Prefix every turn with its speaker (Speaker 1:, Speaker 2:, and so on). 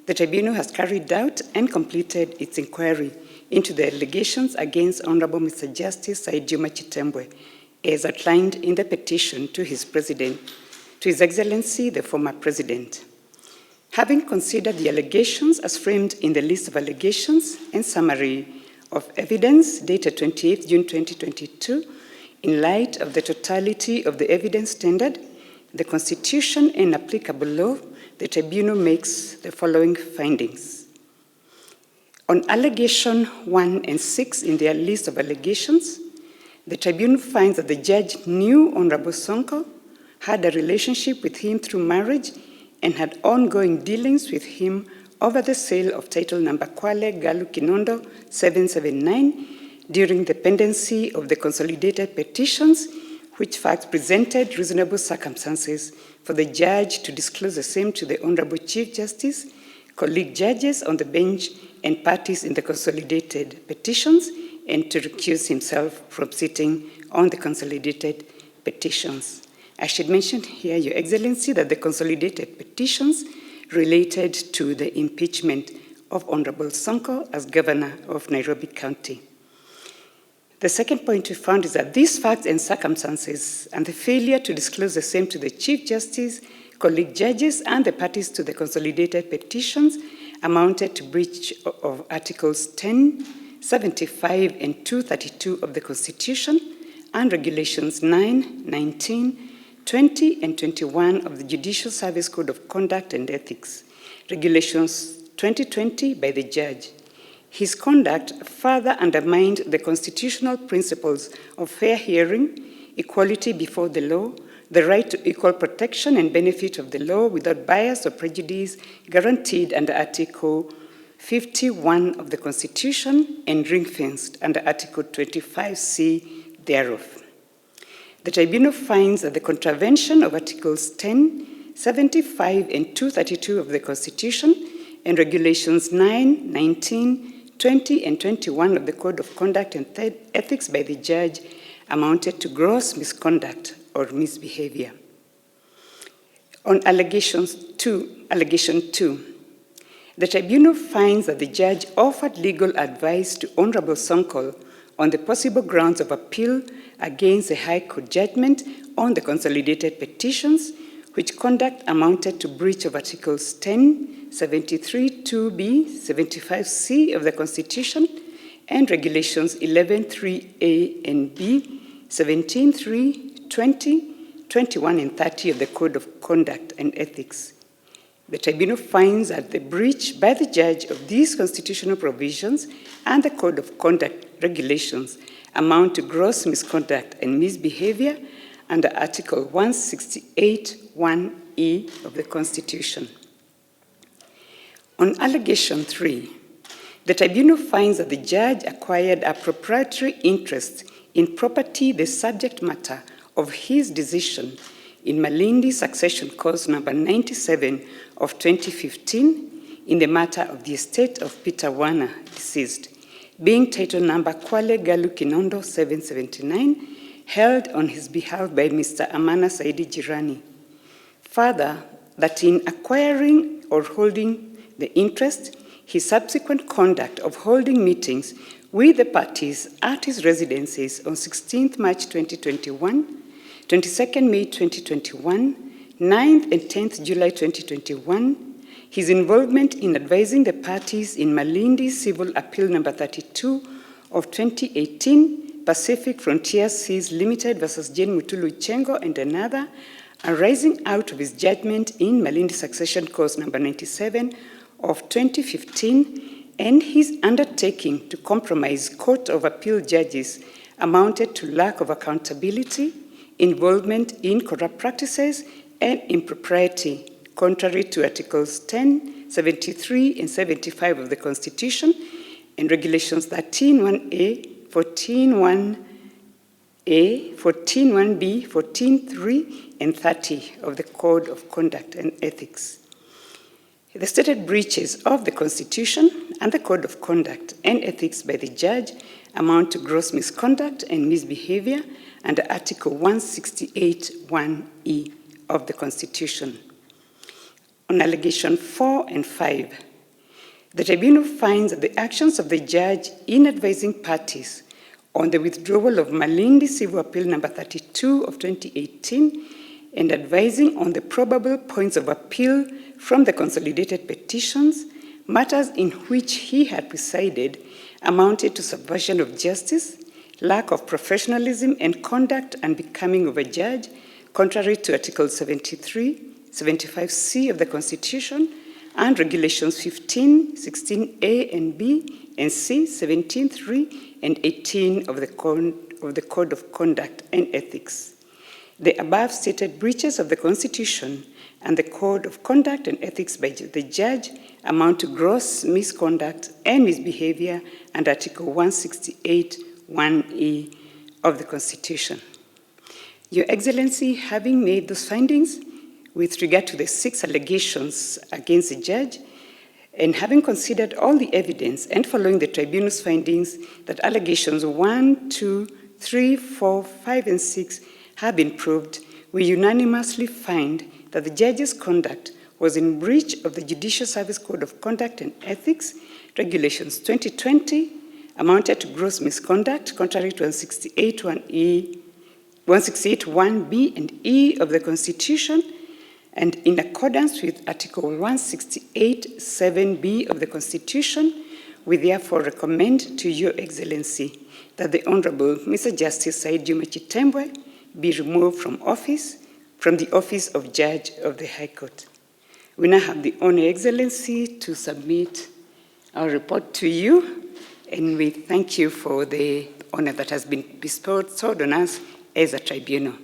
Speaker 1: The tribunal has carried out and completed its inquiry into the allegations against Honorable Mr. Justice Said Juma Chitembwe, as outlined in the petition to His Excellency, the former President. Having considered the allegations as framed in the list of allegations and summary of evidence dated 28 June 2022, in light of the totality of the evidence tendered, the Constitution and applicable law, the tribunal makes the following findings. On allegation 1 and 6 in their list of allegations, the tribunal finds that the judge knew Honorable Sonko, had a relationship with him through marriage, and had ongoing dealings with him over the sale of title number Kwale Galu Kinondo 779 during the pendency of the consolidated petitions, which facts presented reasonable circumstances for the judge to disclose the same to the Honorable Chief Justice, colleague judges on the bench, and parties in the consolidated petitions, and to recuse himself from sitting on the consolidated petitions. I should mention here, Your Excellency, that the consolidated petitions related to the impeachment of Honorable Sonko as Governor of Nairobi County. The second point we found is that these facts and circumstances and the failure to disclose the same to the Chief Justice, colleague judges, and the parties to the consolidated petitions amounted to breach of Articles 10, 75, and 232 of the Constitution and Regulations 9, 19, 20, and 21 of the Judicial Service Code of Conduct and Ethics, Regulations 2020 by the judge. His conduct further undermined the constitutional principles of fair hearing, equality before the law, the right to equal protection and benefit of the law without bias or prejudice guaranteed under Article 51 of the Constitution and ring-fenced under Article 25C thereof. The tribunal finds that the contravention of Articles 10, 75, and 232 of the Constitution and Regulations 9, 19, 20, and 21 of the Code of Conduct and Ethics by the judge amounted to gross misconduct or misbehavior. On allegation 2, the tribunal finds that the judge offered legal advice to Honorable Sonko on the possible grounds of appeal against the High Court judgment on the consolidated petitions, which conduct amounted to breach of Articles 10, 73, 2B, 75C of the Constitution and Regulations 11.3A and B, 17.3, 20, 21, and 30 of the Code of Conduct and Ethics. The tribunal finds that the breach by the judge of these constitutional provisions and the Code of Conduct regulations amount to gross misconduct and misbehavior under Article 168(1)(e) of the Constitution. On allegation 3, the tribunal finds that the judge acquired a proprietary interest in property, the subject matter of his decision in Malindi Succession Cause number 97 of 2015 in the matter of the estate of Peter Warner, deceased, being title number Kwale Galu Kinondo 779, held on his behalf by Mr. Amana Saidi Jirani. Further, that in acquiring or holding the interest, his subsequent conduct of holding meetings with the parties at his residences on 16th March 2021, 22nd May 2021, 9th and 10th July 2021, his involvement in advising the parties in Malindi Civil Appeal number 32 of 2018, Pacific Frontier Seas Limited versus Jane Mutulu Chengo and another, arising out of his judgment in Malindi Succession Cause number 97 of 2015, and his undertaking to compromise Court of Appeal judges amounted to lack of accountability, involvement in corrupt practices, and impropriety, contrary to Articles 10, 73, and 75 of the Constitution, and Regulations 13.1a, 14.1a, 14.1b, 14.3, and 30 of the Code of Conduct and Ethics. The stated breaches of the Constitution and the Code of Conduct and Ethics by the judge amount to gross misconduct and misbehavior under Article 168(1)(e) of the Constitution. On allegation 4 and 5, The tribunal finds that the actions of the judge in advising parties on the withdrawal of Malindi Civil Appeal number 32 of 2018 and advising on the probable points of appeal from the consolidated petitions, matters in which he had presided amounted to subversion of justice, lack of professionalism and conduct unbecoming of a judge, contrary to Article 73, 75C of the Constitution, and Regulations 15, 16A and B, and C, 17.3 and 18 of the Code of Conduct and Ethics. The above stated breaches of the Constitution and the Code of Conduct and Ethics by the judge amount to gross misconduct and misbehavior under Article 168(1)(e) of the Constitution. Your Excellency, having made those findings with regard to the 6 allegations against the judge, and having considered all the evidence and following the tribunal's findings that allegations 1, 2, 3, 4, 5, and 6 have been proved, we unanimously find that the judge's conduct was in breach of the Judicial Service Code of Conduct and Ethics, Regulations 2020, amounted to gross misconduct, contrary to 168(1)(b) and E of the Constitution, and in accordance with Article 168(7)(b) of the Constitution, we therefore recommend to Your Excellency that the Honorable Mr. Justice Said Juma Chitembwe be removed from the office of Judge of the High Court. We now have the honor, Excellency, to submit our report to you, and we thank you for the honor that has been bestowed on us as a tribunal.